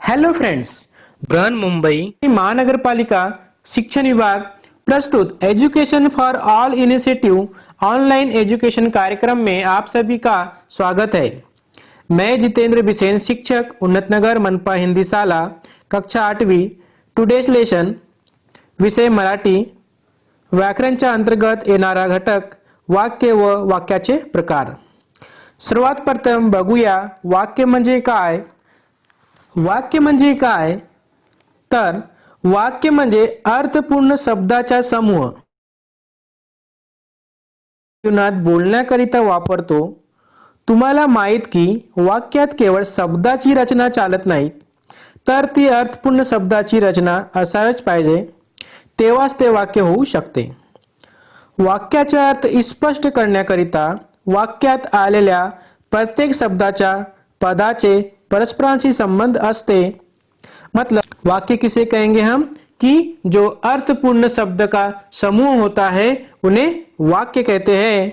Hello friends, Brihanmumbai महानगरपालिका शिक्षण विभाग प्रस्तुत education for all initiative online education कार्यक्रम में आप सभी का स्वागत है। मैं जितेंद्र बिसेन, शिक्षक, उन्नत नगर, मनपा हिंदी शाला, कक्षा 8वी। टुडेज लेसन विषय मराठी, व्याकरणच्या अंतर्गत येणारा घटक, वाक्य व वाक्याचे प्रकार। सर्वात प्रथम बघूया वाक्य म्हणजे काय। वाक्य म्हणजे काय, तर वाक्य म्हणजे अर्थपूर्ण शब्दाचा समूह। जीवनात बोलण्याकरिता वापरतो। तुम्हाला माहित की वाक्यात केवळ शब्दाची रचना चालत नाही, तर ती अर्थपूर्ण शब्दाची रचना असायलाच पाहिजे, तेव्हाच ते वाक्य होऊ शकते। वाक्याचा अर्थ स्पष्ट करण्याकरिता वाक्यात आलेल्या प्रत्येक शब्दाच्या पदाचे परस्परांशी संबंध असते। मतलब वाक्य किसे कहेंगे हम कि जो अर्थपूर्ण शब्द का समूह होता है उन्हें वाक्य कहते हैं।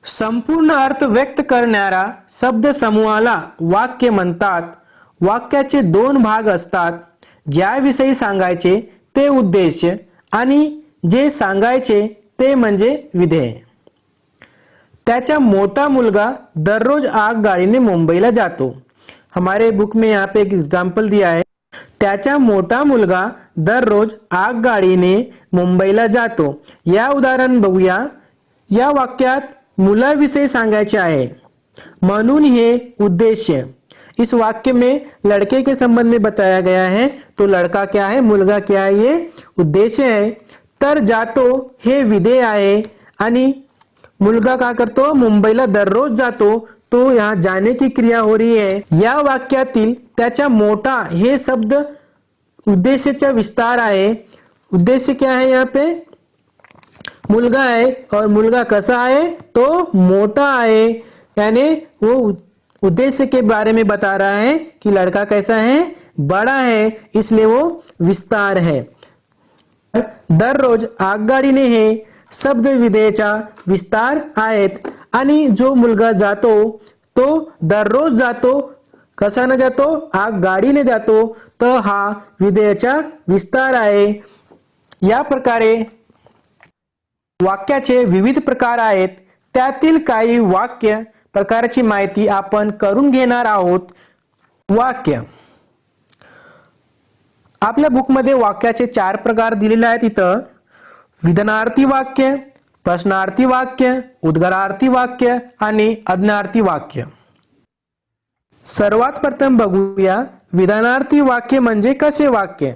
संपूर्ण अर्थ व्यक्त करणारा शब्द समूहाला वाक्य म्हणतात। वाक्याचे दोन भाग असतात, ज्याविषयी सांगायचे ते उद्देश्य आणि जे सांगायचे ते म्हणजे विधेय। त्याचा मोठा मुलगा दररोज आगगाडीने मुंबईला जातो। हमारे बुक में यहाँ पे एक एग्जाम्पल दिया है, त्याचा मोठा मुलगा दररोज आगगाडीने मुंबईला जातो। या उदाहरण बघूया। या वाक्यात मुलाविषयी सांगायचे आहे, म्हणून हे उद्देश्य। इस वाक्य में लड़के के संबंध में बताया गया है, तो लड़का क्या है, मुलगा क्या है, ये उद्देश्य है। तर जातो हे विधेय आहे आणि मुलगा का करतो, मुंबईला दररोज जातो, तो यहाँ जाने की क्रिया हो रही है। या वाक्यातील त्याचा मोठा हे शब्द उद्देश्याचा विस्तार आहे। उद्देश्य क्या है, यहाँ पे मुलगा है और मुलगा कैसा है, तो मोटा है, यानी वो उद्देश्य के बारे में बता रहा है कि लड़का कैसा है, बड़ा है, इसलिए वो विस्तार है। दररोज आगगाडीने हे शब्द विधेयचा विस्तार आहेत आणि जो मुलगा जातो तो दररोज जातो, कशाने जातो, आगगाडीने जातो, तर हा विधेयचा विस्तार आहे। या प्रकारे वाक्याचे विविध प्रकार आहेत, त्यातील काही वाक्य प्रकाराची माहिती आपण करून घेणार आहोत। वाक्य आपल्या बुक मध्ये वाक्याचे 4 प्रकार दिलेले आहेत। इथं विधानार्थी वाक्य, प्रश्नार्थी वाक्य, उद्गारार्थी वाक्य आणि आज्ञार्थी वाक्य। सर्वात प्रथम बघूया विधानार्थी वाक्य म्हणजे कसे वाक्य।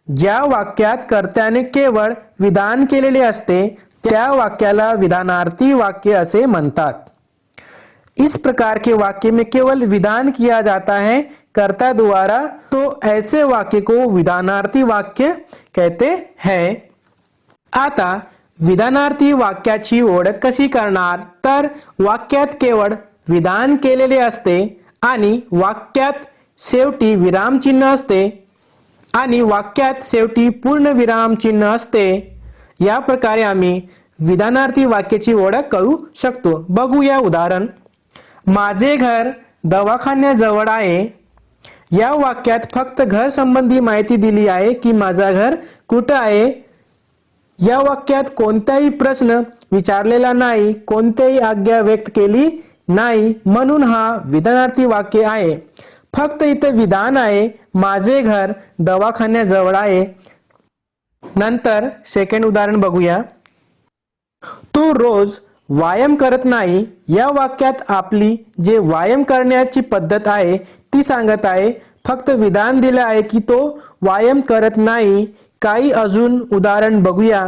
ज्या वाक्यात कर्त्याने केवळ विधान केलेले असते त्या वाक्याला विधानार्थी वाक्य असे म्हणतात। इस प्रकार के वाक्य में केवल विधान किया जाता है कर्ता द्वारा, तो ऐसे वाक्य को विधानार्थी वाक्य कहते हैं। आता विधानार्थी वाक्याची ओळख कशी करणार, तर वाक्यात केवळ विधान केलेले असते आणि वाक्यात शेवटी विरामचिन्ह असते आणि वाक्यात शेवटी पूर्ण विरामचिन्ह असते। या प्रकारे आम्ही विधानार्थी वाक्याची ओळख करू शकतो। बघूया उदाहरण। माझे घर दवाखान्याजवळ आहे। या वाक्यात फक्त घर संबंधी माहिती दिली आहे की माझा घर कुठे आहे। या वाक्यात कोणताही प्रश्न विचारलेला नाही, कोणतीही आज्ञा व्यक्त केली नाही, म्हणून हा विधानार्थी वाक्य आहे। फक्त इथे विधान आहे, माझे घर दवाखान्याजवळ आहे। नंतर सेकंड उदाहरण बघूया। तो रोज व्यायाम करत नाही। या वाक्यात आपली जे व्यायाम करण्याची पद्धत आहे ती सांगत आहे। फक्त विधान दिले आहे की तो व्यायाम करत नाही। काही अजून उदाहरण बघूया।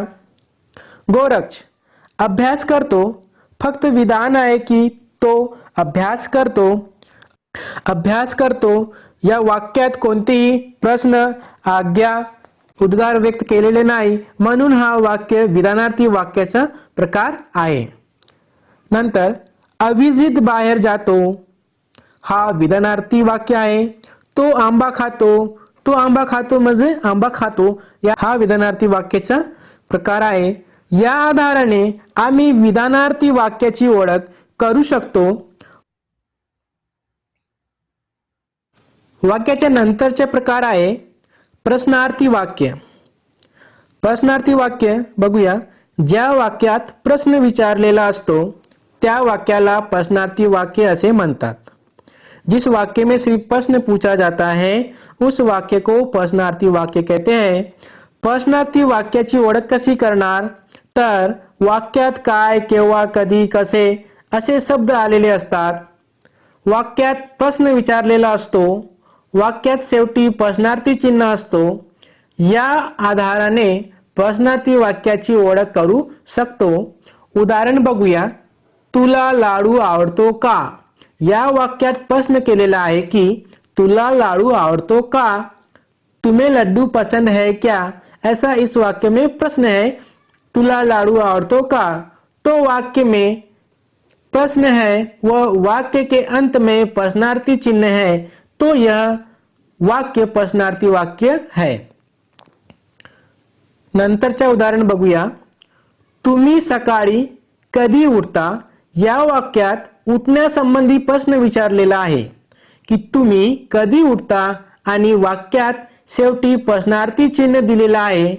गोरक्ष अभ्यास करतो। फक्त विधान आहे की तो अभ्यास करतो। अभ्यास करतो या वाक्यात कोणतेही प्रश्न, आज्ञा, उद्गार व्यक्त केलेले नाही, म्हणून हा वाक्य विधानार्थी वाक्याचा प्रकार आहे। नंतर अभिजित बाहेर जातो। हा विधानार्थी वाक्य आहे। तो आंबा खातो। तो आंबा खातो म्हणजे आंबा खातो, या हा विधानार्थी वाक्याचा प्रकार आहे। या आधाराने आम्ही विधानार्थी वाक्याची ओळख करू शकतो। वाक्याच्या नंतरचे प्रकार आहे प्रश्नार्थी वाक्य. प्रश्नार्थी वाक्य बघूया. ज्या वाक्यात प्रश्न विचारलेला असतो त्या वाक्याला प्रश्नार्थी वाक्य असे म्हणतात. जिस वाक्य में सिर्फ प्रश्न पूछा जाता है उस वाक्य को प्रश्नार्थी वाक्य कहते हैं. प्रश्नार्थी वाक्याची ओळख कशी करणार तर वाक्यात काय, केव्हा, कधी, कसे असे शब्द आलेले असतात. वाक्यात प्रश्न विचारलेला असतो. वाक्यात शेवटी प्रश्नार्थी चिन्ह असतो. या आधाराने प्रश्नार्थी वाक्याची ओळख करू शकतो. उदाहरण बघूया. तुला लाडू आवडतो का? या वाक्यात प्रश्न केलेला आहे की तुला लाडू आवडतो का? तुम्हें लड्डू पसंद है क्या? ऐसा इस वाक्य में प्रश्न है. तुला लाडू आवडतो का? तो वाक्य में प्रश्न है व वाक्य के अंत में प्रश्नार्थी चिन्ह है तो यह वाक्य प्रश्नार्थी वाक्य है. नंतरचे उदाहरण बघूया. तुम्ही सकाळी कधी उठता? या वाक्यात उठण्यासंबंधी प्रश्न विचारलेला आहे की तुम्ही कधी उठता आणि वाक्यात शेवटी प्रश्नार्थी चिन्ह दिलेला आहे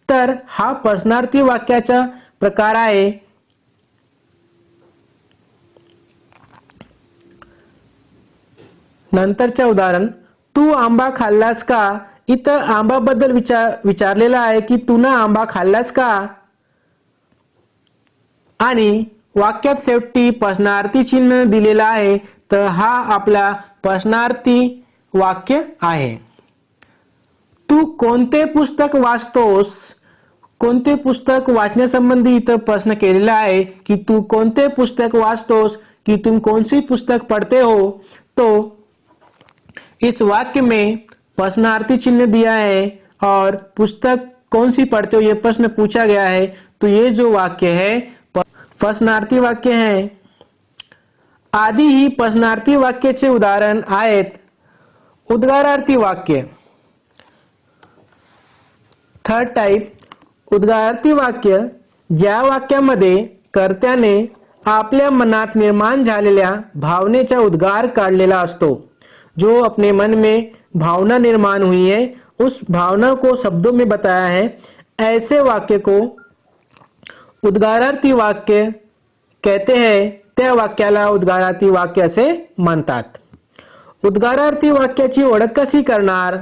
तर हा प्रश्नार्थी वाक्याचा प्रकार आहे. नंतरचे उदाहरण. तू आंबा खाल्लास का? इथं आंबाबद्दल विचारलेला आहे की तू ना आंबा खाल्लास का आणि वाक्यात शेवटी प्रश्नार्थी चिन्ह दिलेला आहे तर हा आपला प्रश्नार्थी वाक्य आहे. तू कोणते पुस्तक वाचतोस? कोणते पुस्तक वाचण्यासंबंधी इथं प्रश्न केलेला आहे की तू कोणते पुस्तक वाचतोस कि तुम कौन सी पुस्तक पढ़ते हो. तो इस वाक्य में प्रश्नार्थी चिन्ह दिया है और पुस्तक कौन सी पढ़ते हो ये प्रश्न पूछा गया है तो ये जो वाक्य है प्रश्नार्थी वाक्य है. आदि ही प्रश्नार्थी वाक्याचे उदाहरण आहेत. उद्गारार्थी वाक्य. थर्ड टाइप उद्गारार्थी वाक्य. ज्या वाक्यामध्ये कर्त्याने आपल्या मनात निर्माण झालेल्या भावनेचा उद्गार काढलेला असतो. जो अपने मन में भावना निर्माण हुई है उस भावना को शब्दों में बताया है. ऐसे वाक्य को उद्गारार्थी वाक्य कहते हैं. त्या वाक्याला उद्गारार्थी वाक्य असे म्हणतात. उद्गारार्थी वाक्याची ओळख कशी करणार?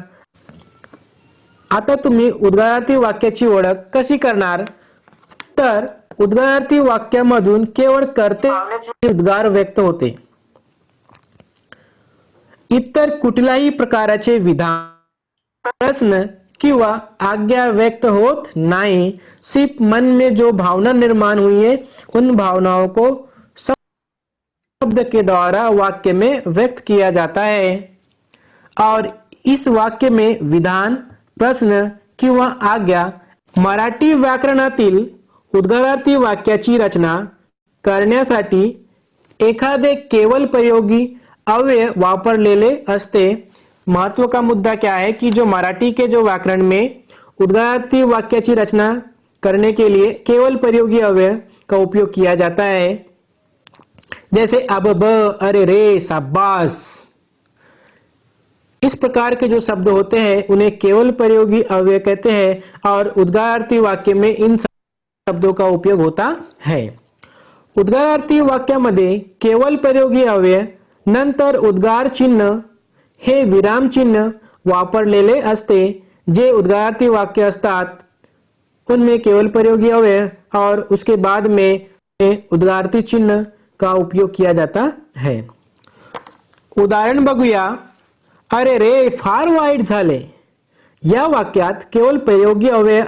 आता तुम्ही उद्गारार्थी वाक्याची ओळख कशी करणार तर उद्गारार्थी वाक्यामधून केवळ कर्ते उद्गार व्यक्त होते. इतर कुठल्याही प्रकारचे विधान, प्रश्न किंवा आज्ञा व्यक्त होत नहीं. सिर्फ मन में जो भावना निर्माण हुई है उन भावनाओं को शब्द के द्वारा वाक्य में व्यक्त किया जाता है और इस वाक्य में विधान, प्रश्न किंवा आज्ञा. मराठी व्याकरणातील उद्गारार्थी वाक्याची रचना करण्यासाठी एखादे केवल प्रयोगी अव्यय वापरलेले असते. महत्व का मुद्दा क्या है कि जो मराठी के जो व्याकरण में उद्गारार्थी वाक्याची रचना करने के लिए केवल प्रयोगी अव्यय का उपयोग किया जाता है. जैसे अब, ब, अरे रे, शाबाश. इस प्रकार के जो शब्द होते हैं उन्हें केवल प्रयोगी अव्यय कहते हैं और उद्गारार्थी वाक्य में इन शब्दों का उपयोग होता है. उद्गारार्थी वाक्यामध्ये केवल प्रयोगी अव्यय नंतर उद्गार चिन्ह हे विराम चिन्ह वापरलेले असते. जे उद्गारार्थी वाक्य असतात उनमें केवल प्रयोगी अव्यय और उसके बाद में उद्गारार्थी चिन्ह का उपयोग किया जाता है. उदाहरण बघूया. अरे रे फार वाईट झाले. या वाक्यात केवळ प्रयोगी अव्यय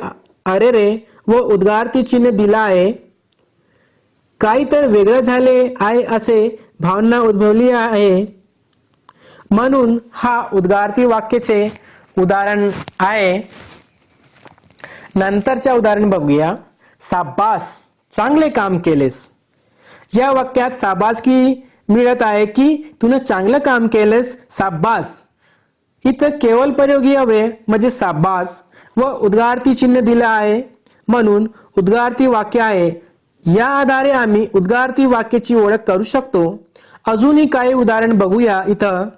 अरे रे व उद्गारार्थी चिन्ह दिला आहे. काही तर वेगळं झाले आहे असे भावना उद्भवली आहे म्हणून हा उद्गारार्थी वाक्याचे उदाहरण आहे. नंतरचे उदाहरण बघूया. शाबास, चांगले काम केलेस. या वाक्यात शाबासकी मिळत आहे की तूने चांगलं काम केलेस, शाबास. इथं केवळ प्रयोगी अव्यय म्हणजे शाबास व उद्गारार्थी चिन्ह दिलं आहे म्हणून उद्गारार्थी वाक्य आहे. या आधारे आम्ही उद्गारार्थी वाक्याची ओळख करू शकतो. अजूनही काही उदाहरण बघूया. इथं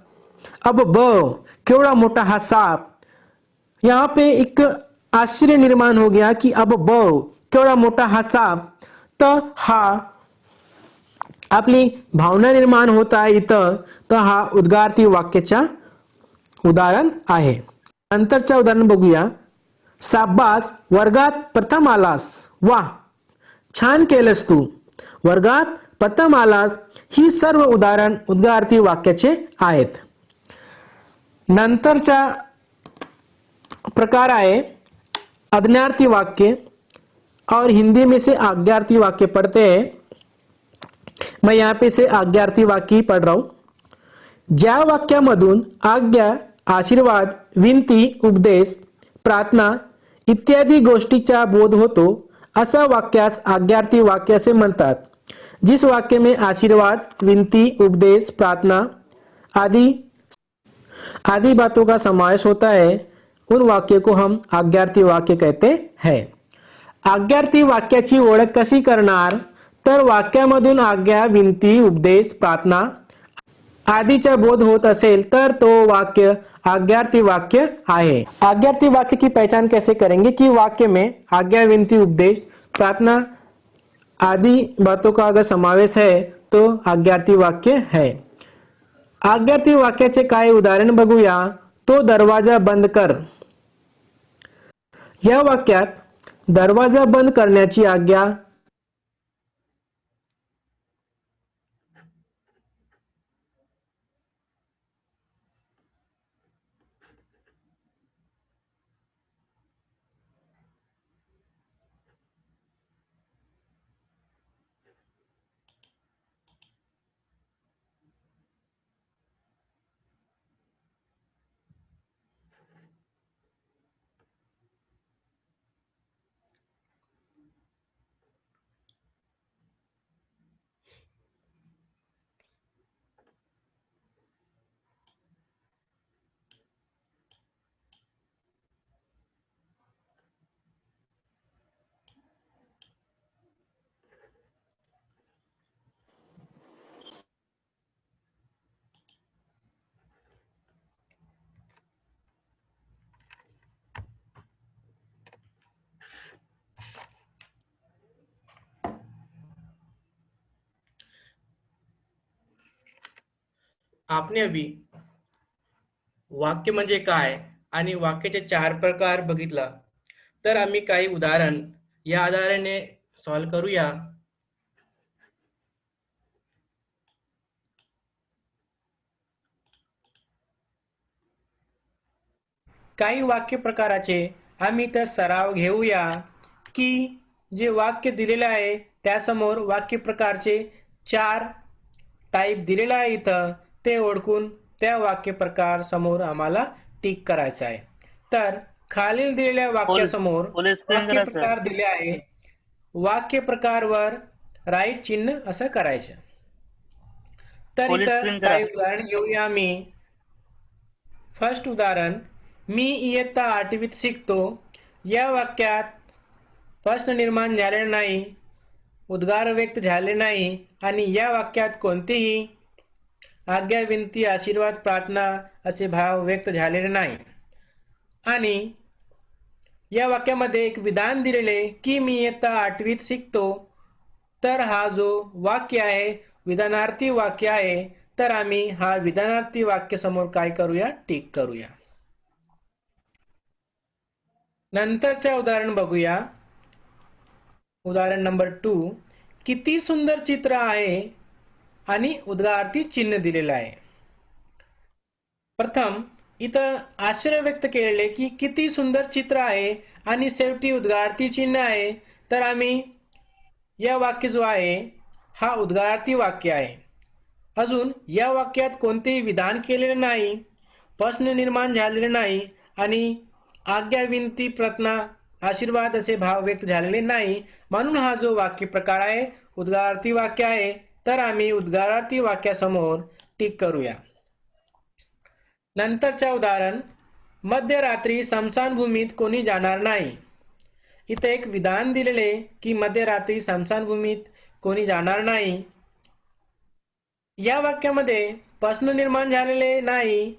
अब ब, केवढा मोठा हा साप। यहाँ पे एक आश्चर्य निर्माण हो गया कि अब ब, केवढा मोठा हा साप। तर हा आपली भावना निर्माण होत आहे इथं, तर हा उद्गारार्थी वाक्याच्या उदाहरण आहे। नंतरच्या उदाहरण बघूया। शाब्बास, वर्गात प्रथम आलास। वाह, छान केलंस तू, वर्गात प्रथम आलास। ही सर्व उदाहरण उद्गारार्थी वाक्याचे आहेत। नंतरचा प्रकार आहे आज्ञार्थी वाक्य, और हिंदी में से आज्ञार्थी वाक्य पढ़ते हैं। मैं यहाँ पे से आज्ञार्थी वाक्य ही पढ़ रहा हूं। ज्या वाक्यामधून आज्ञा, आशीर्वाद, विनंती, उपदेश, प्रार्थना इत्यादी गोष्टीचा बोध होतो अशा वाक्यास आज्ञार्थी वाक्य असे म्हणतात। जिस वाक्य में आशीर्वाद, विनती, उपदेश, प्रार्थना आदि बातों का समावेश होता है, उन वाक्य को हम आज्ञार्थी वाक्य कहते हैं। आज्ञार्थी वाक्याची ओळख कशी करणार, तर वाक्यामधून आज्ञा, विनती, उपदेश, प्रार्थना आदीचा बोध होत असेल तर तो वाक्य आज्ञार्थी वाक्य आहे। आज्ञार्थी वाक्य की पहचान कैसे करेंगे कि वाक्य में आज्ञा, विनती, उपदेश, प्रार्थना आदि बातों का अगर समावेश है तो आज्ञार्थी वाक्य है। आज्ञार्थी वाक्याचे काही उदाहरण बघूया। तो दरवाजा बंद कर। या वाक्यात दरवाजा बंद करण्याची आज्ञा आपने अभी वाक्य म्हणजे काय आणि वाक्याचे 4 प्रकार बघितला, तर आम्ही काही उदाहरण या आधाराने सॉल्व करूया। काही वाक्य प्रकाराचे आम्ही तर सराव घेऊया की जे वाक्य दिलेले आहे त्यासमोर वाक्य प्रकारचे 4 टाइप दिलेला आहे इथं, ते ओळखून त्या वाक्य प्रकार समोर आम्हाला टिक करायचं आहे। तर खालील दिलेल्या वाक्यासमोर वाक्य प्रकार दिले आहे, वाक्य प्रकारवर राईट चिन्ह असं करायचं। तर इथं काही उदाहरण घेऊया आम्ही। फर्स्ट उदाहरण, मी इयत्ता 8वीत शिकतो। या वाक्यात प्रश्न निर्माण झालेला नाही, उद्गार व्यक्त झाले नाही आणि या वाक्यात कोणतेही आज्ञा, विनंती, आशीर्वाद, प्रार्थना असे भाव व्यक्त झालेले नाही। आणि या वाक्यामध्ये एक विधान दिलेले की मी इयत्ता 8वीत शिकतो, तर हा जो वाक्य आहे विधानार्थी वाक्य आहे। तर आम्ही हा विधानार्थी वाक्य समोर काय करूया, टिक करूया। नंतरचे उदाहरण बघूया। उदाहरण नंबर 2, किती सुंदर चित्र आहे आणि उद्गारार्थी चिन्ह दिलेलं आहे। प्रथम इथं आश्चर्य व्यक्त केलेले की किती सुंदर चित्र आहे आणि शेवटी उद्गारार्थी चिन्ह आहे। तर आम्ही या वाक्य जो आहे हा उद्गारार्थी वाक्य आहे। अजून या वाक्यात कोणतेही विधान केलेले नाही, प्रश्न निर्माण झालेले नाही आणि आज्ञा, विनंती, प्रार्थना, आशीर्वाद असे भाव व्यक्त झालेले नाही, म्हणून हा जो वाक्य प्रकार आहे उद्गारार्थी वाक्य आहे। तर आम्ही उद्गारार्थी वाक्यासमोर टिक करूया। नंतरचे उदाहरण, मध्यरात्री स्मशानभूमीत कोणी जाणार नाही। इथे एक विधान दिलेले की मध्यरात्री स्मशानभूमीत कोणी जाणार नाही। या वाक्यामध्ये प्रश्न निर्माण झालेले नाही,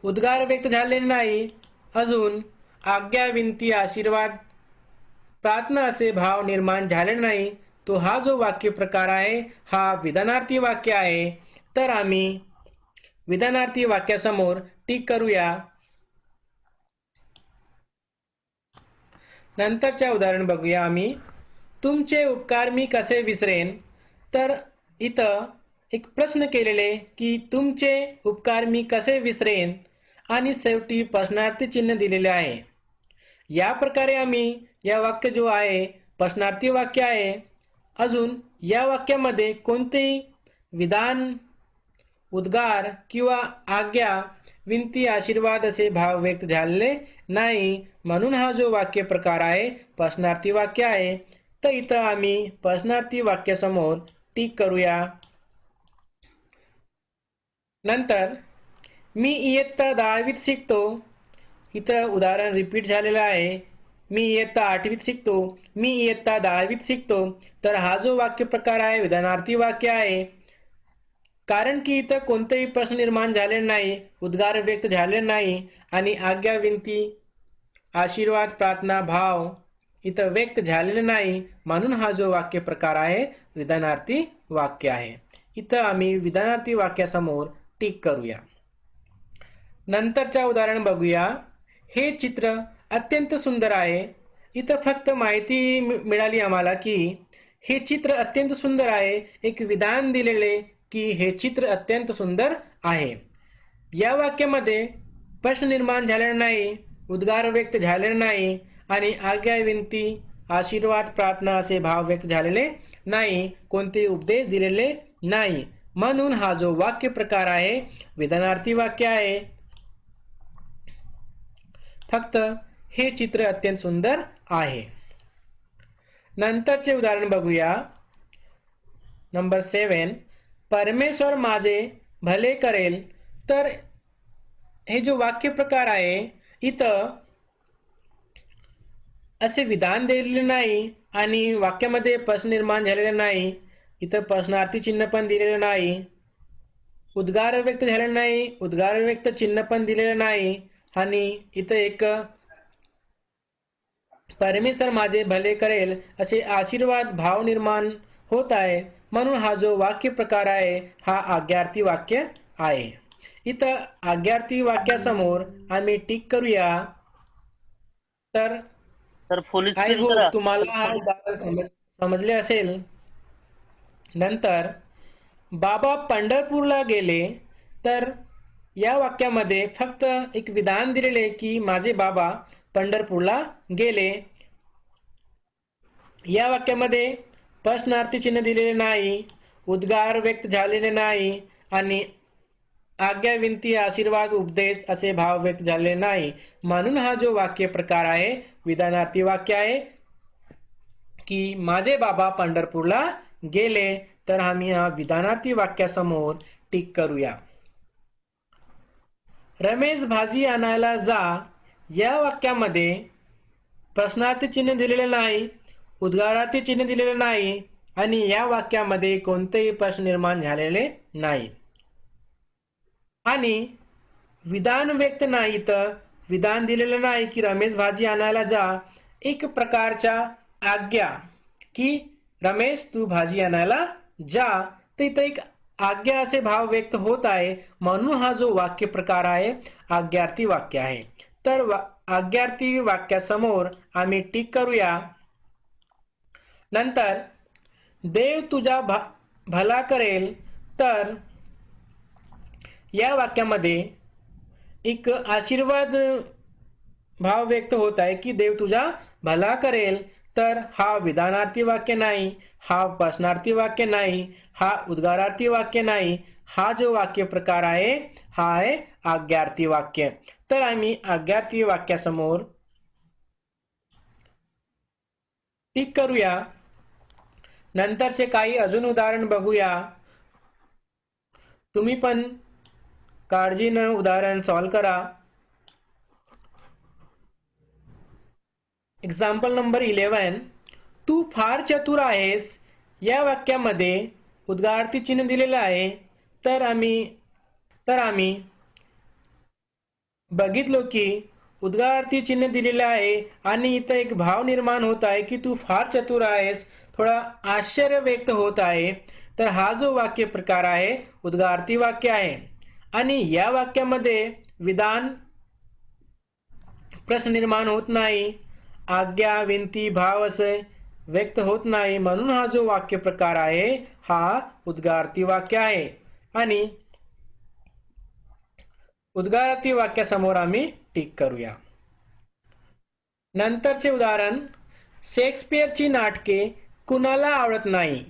उद्गार व्यक्त झालेले नाही, अजून आज्ञा, विनंती, आशीर्वाद, प्रार्थना असे भाव निर्माण झालेले नाही, तो हा जो वाक्य प्रकार आहे हा विधानार्थी वाक्य आहे. तर आम्ही विधानार्थी वाक्यासमोर टिक करूया. नंतरच्या उदाहरण बघूया आम्ही. तुमचे उपकार मी कसे विसरेन. तर इथं एक प्रश्न केलेले की तुमचे उपकार मी कसे विसरेन आणि शेवटी प्रश्नार्थी चिन्ह दिलेले आहे. या प्रकारे आम्ही या वाक्य जो आहे प्रश्नार्थी वाक्य आहे. अजून या वाक्यामध्ये कोणतेही विधान, उद्गार किंवा आज्ञा, विनंती, आशीर्वाद असे भाव व्यक्त झालेले नाही, म्हणून हा जो वाक्य प्रकार आहे प्रश्नार्थी वाक्य आहे. तर इथं आम्ही प्रश्नार्थी वाक्यासमोर टिक करूया. नंतर मी इयत्ता 10वीत शिकतो. इथं उदाहरण रिपीट झालेलं आहे. मी इयत्ता 8वीत शिकतो, मी इयत्ता 10वीत शिकतो. तर हा जो वाक्य प्रकार आहे विधानार्थी वाक्य आहे. कारण की इथं कोणतेही प्रश्न निर्माण झाले नाही, उद्गार व्यक्त झाले नाही आणि आज्ञा, विनंती, आशीर्वाद, प्रार्थना, भाव इथं व्यक्त झालेले नाही, म्हणून हा जो वाक्य प्रकार आहे विधानार्थी वाक्य आहे. इथं आम्ही विधानार्थी वाक्यासमोर टिक करूया. नंतरच्या उदाहरण बघूया. हे चित्र अत्यंत सुंदर आहे. इथं फक्त माहिती मिळाली आम्हाला की हे चित्र अत्यंत सुंदर आहे. एक विधान दिलेले की हे चित्र अत्यंत सुंदर आहे. या वाक्यामध्ये प्रश्न निर्माण झालेला नाही, उद्गार व्यक्त झालेले नाही आणि आज्ञा, विनंती, आशीर्वाद, प्रार्थना असे भाव व्यक्त झालेले नाही, कोणते उपदेश दिलेले नाही, म्हणून हा जो वाक्य प्रकार आहे विधानार्थी वाक्य आहे. फक्त हे चित्र अत्यंत सुंदर आहे. नंतरचे उदाहरण बघूया. नंबर 7. परमेश्वर माझे भले करेल. तर हे जो वाक्य प्रकार आहे इथं असे विधान दिलेले नाही आणि वाक्यामध्ये प्रश्न निर्माण झालेले नाही. इथं प्रश्नार्थी चिन्ह पण दिलेलं नाही, उद्गार व्यक्त झालेला नाही, उद्गार व्यक्त चिन्ह पण दिलेलं नाही आणि इथं एक परमेश्वर माझे भले करेल असे आशीर्वाद भाव निर्माण होत आहे, म्हणून हा जो वाक्य प्रकार आहे हा आज्ञार्थी वाक्य आहे. इथं आज्ञार्थी वाक्यासमोर आम्ही टिक करूया. तर आय होप तुम्हाला हा उदाहरण समजले असेल. नंतर बाबा पंढरपूरला गेले. तर या वाक्यामध्ये फक्त एक विधान दिलेले की माझे बाबा पंढरपूरला गेले. या वाक्यामध्ये प्रश्नार्थी चिन्ह दिलेले नाही, उद्गार व्यक्त झालेले नाही आणि आज्ञा, विनंती, आशीर्वाद, उपदेश असे भाव व्यक्त झालेले नाही, म्हणून हा जो वाक्य प्रकार आहे विधानार्थी वाक्य आहे की माझे बाबा पंढरपूरला गेले. तर आम्ही हा विधानार्थी वाक्यासमोर टिक करूया. रमेश भाजी आणायला जा. या वाक्यामध्ये प्रश्नार्थी चिन्ह दिलेले नाही, उद्गारार्थी चिन्ह दिलेले नाही आणि या वाक्यामध्ये कोणतेही प्रश्न निर्माण झालेले नाही आणि विधान व्यक्त नाही. तर विधान दिलेलं नाही की रमेश भाजी आणायला जा, एक प्रकारच्या आज्ञा की रमेश तू भाजी आणायला जा. तर इथं एक आज्ञा असे भाव व्यक्त होत आहे, म्हणून हा जो वाक्य प्रकार आहे आज्ञार्थी वाक्य आहे. तर आज्ञार्थी वाक्यासमोर आम्ही टिक करूया. नंतर देव तुझा भला करेल. तर या वाक्यामध्ये एक आशीर्वाद भाव व्यक्त होत आहे की देव तुझा भला करेल. तर हा विधानार्थी वाक्य नाही, हा प्रश्नार्थी वाक्य नाही, हा उद्गारार्थी वाक्य नाही. हा जो वाक्य प्रकार आहे हा आहे आज्ञार्थी वाक्य. तर आम्ही आज्ञार्थी वाक्यासमोर टिक करूया. नंतरचे काही अजून उदाहरण बघूया. तुम्ही पण काळजीनं उदाहरण सॉल्व करा. Example number 11. तू फार चतुर आहेस. या वाक्यामध्ये उद्गारार्थी चिन्ह दिलेलं आहे, तर आम्ही बघितलो की उद्गारार्थी चिन्ह दिलेले आहे आणि इथं एक भाव निर्माण होत आहे की तू फार चतुर आहेस, थोडा आश्चर्य व्यक्त होत आहे. तर हा जो वाक्य प्रकार आहे उद्गारार्थी वाक्य आहे आणि या वाक्यामध्ये विधान प्रश्न निर्माण होत नाही, आज्ञा विनंती भाव असे व्यक्त होत नाही, म्हणून हा जो वाक्य प्रकार आहे हा उद्गारार्थी वाक्य आहे. आणि उद्गारार्थी वाक्यासमोर आम्ही टिक करूया. नंतरचे उदाहरण, शेक्सपियरची नाटके कुणाला आवडत नाही.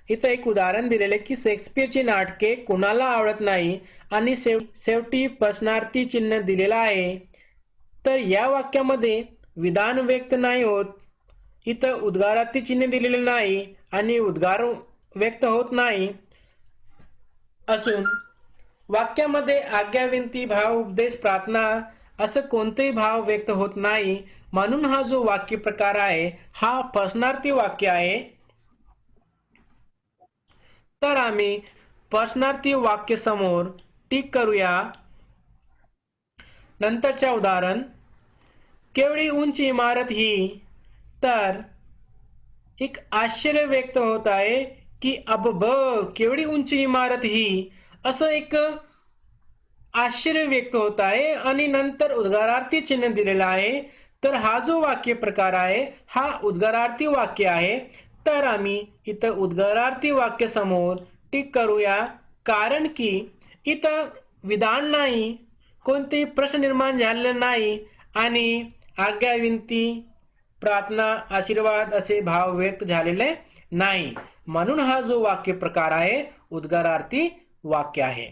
इथं एक उदाहरण दिलेले की शेक्सपियरची नाटके कुणाला आवडत नाही आणि शेवटी प्रश्नार्थी चिन्ह दिलेला आहे. तर या वाक्यामध्ये विधान व्यक्त नाही होत, इथं उद्गारार्थी चिन्ह दिलेले नाही आणि उद्गार व्यक्त होत नाही असून वाक्यामध्ये आज्ञा विनंती भाव उपदेश प्रार्थना असं कोणतेही भाव व्यक्त होत नाही, म्हणून हा जो वाक्य प्रकार आहे हा प्रश्नार्थी वाक्य आहे. तर आम्ही प्रश्नार्थी वाक्य समोर टिक करूया. नंतरच्या उदाहरण, केवढी उंच इमारत ही. तर एक आश्चर्य व्यक्त होत आहे की अब केवढी उंच इमारत ही, असं एक आश्चर्य व्यक्त होत आहे आणि नंतर उद्गारार्थी चिन्ह दिलेलं आहे. तर हा जो वाक्य प्रकार आहे हा उद्गारार्थी वाक्य आहे. तर आम्ही इथं उद्गारार्थी वाक्य समोर टिक करूया, कारण की इथं विधान नाही, कोणतेही प्रश्न निर्माण झालेले नाही आणि आज्ञा विनंती प्रार्थना आशीर्वाद असे भाव व्यक्त झालेले नाही, म्हणून हा जो वाक्य प्रकार आहे उद्गारार्थी वाक्य आहे.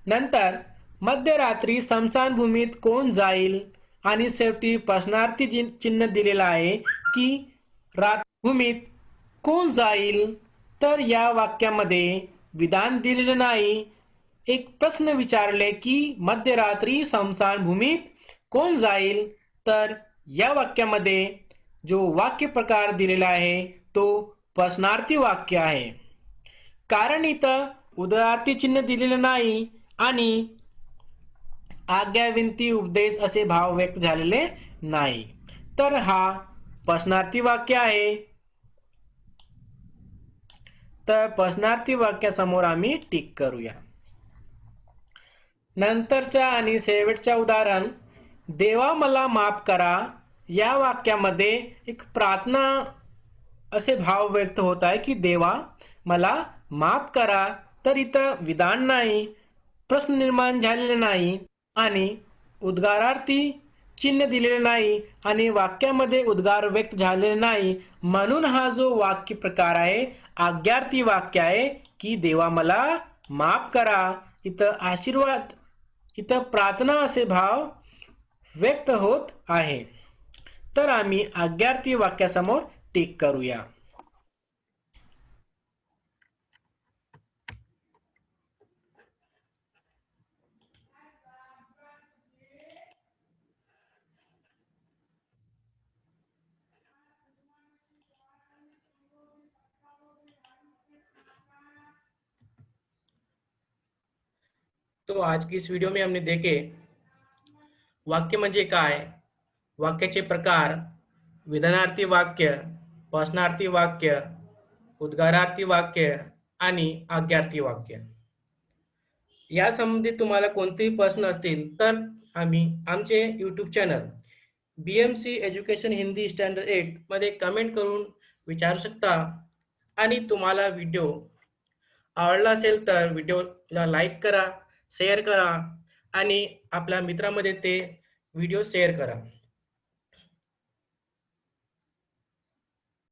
नंतर मध्यरात्री स्मशानभूमीत कोण जाईल आणि शेवटी प्रश्नार्थी चिन्ह दिलेलं आहे की भूमीत कोण जाईल. तर या वाक्यामध्ये विधान दिलेलं नाही, एक प्रश्न विचारले की मध्यरात्री स्मशानभूमीत कोण जाईल. तर या वाक्यामध्ये जो वाक्य प्रकार दिलेला आहे तो प्रश्नार्थी वाक्य आहे, कारण इथं उद्गारार्थी चिन्ह दिलेलं नाही आणि आज्ञा विनंती उपदेश असे भाव व्यक्त झालेले नाही. तर हा प्रश्नार्थी वाक्य आहे. तर प्रश्नार्थी वाक्यासमोर आम्ही टिक करूया. नंतरच्या आणि शेवटच्या उदाहरण, देवा मला माफ करा. या वाक्यामध्ये एक प्रार्थना असे भाव व्यक्त होत आहे की देवा मला माफ करा. तर इथं विधान नाही, प्रश्न निर्माण झालेले नाही आणि उद्गारार्थी चिन्ह दिलेले नाही आणि वाक्यामध्ये उद्गार व्यक्त झालेले नाही, म्हणून हा जो वाक्य प्रकार आहे आज्ञार्थी वाक्य आहे की देवा मला माफ करा. इथं आशीर्वाद, इथं प्रार्थना असे भाव व्यक्त होत आहे. तर आम्ही आज्ञार्थी वाक्यासमोर टिक करूया. तो आज की इस वीडियो में हमने देखे वाक्य म्हणजे काय, वाक्याचे प्रकार, विधानार्थी वाक्य, प्रश्नार्थी वाक्य, उद्गारार्थी वाक्य आणि आज्ञार्थी वाक्य. या संबंधित तुम्हाला कोणतेही प्रश्न असतील तर आम्ही आमचे YouTube channel BMC education Hindi standard 8 मध्ये कमेंट करून विचारू शकता. आणि तुम्हाला व्हिडिओ आवडला असेल तर व्हिडिओला लाईक करा, शेअर करा आणि आपल्या मित्रांमध्ये ते व्हिडिओ शेअर करा.